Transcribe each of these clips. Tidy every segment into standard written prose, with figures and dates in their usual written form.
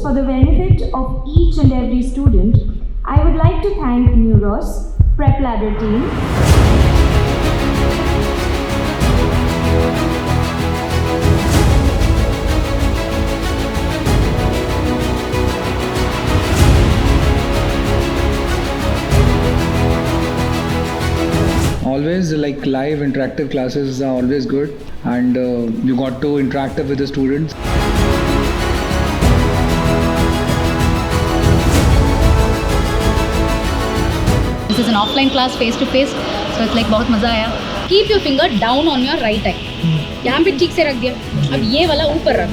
for the benefit of each and every student, I would like to thank Neuros PrepLadder team. Always like live interactive classes are always good, and you got to interact with the students. This is an offline class face to face, so it's like बहुत मजा आया. Keep your finger down on your right eye. यहाँ पे ठीक से रख दिया. अब ये वाला ऊपर रख.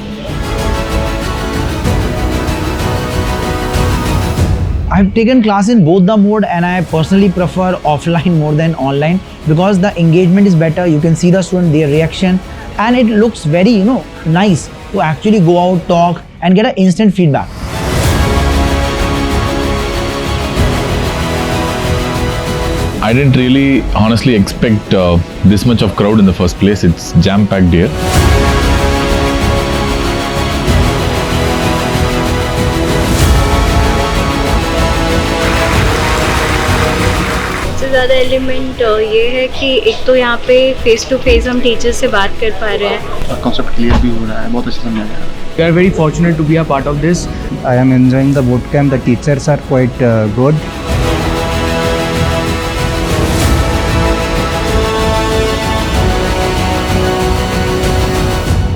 I've taken class in both the mode, and I personally prefer offline more than online because the engagement is better. You can see the student, their reaction, and it looks very, nice to actually go out, talk, and get an instant feedback. I didn't really honestly expect this much of crowd in the first place. It's jam-packed here. सबसे ज़्यादा element ये है कि एक तो यहाँ पे face to face हम टीचर से बात कर पा रहे हैं. कॉन्सेप्ट क्लियर भी हो रहा है, बहुत अच्छे से समझा रहा है. We are very fortunate to be a part of this. I am enjoying the bootcamp. The teachers are quite good.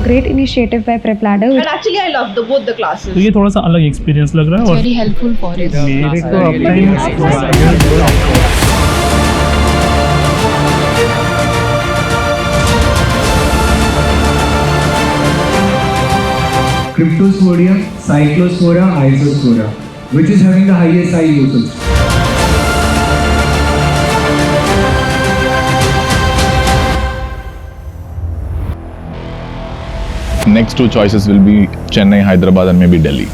Great initiative by PrepLadder. And actually I loved both the classes. तो ये थोड़ा सा अलग experience लग रहा है और Very helpful for us. मेरे को अपना Cryptosporia, Cyclospora, Isospora, which is having the highest eye usage. Next two choices will be Chennai, Hyderabad, and maybe Delhi.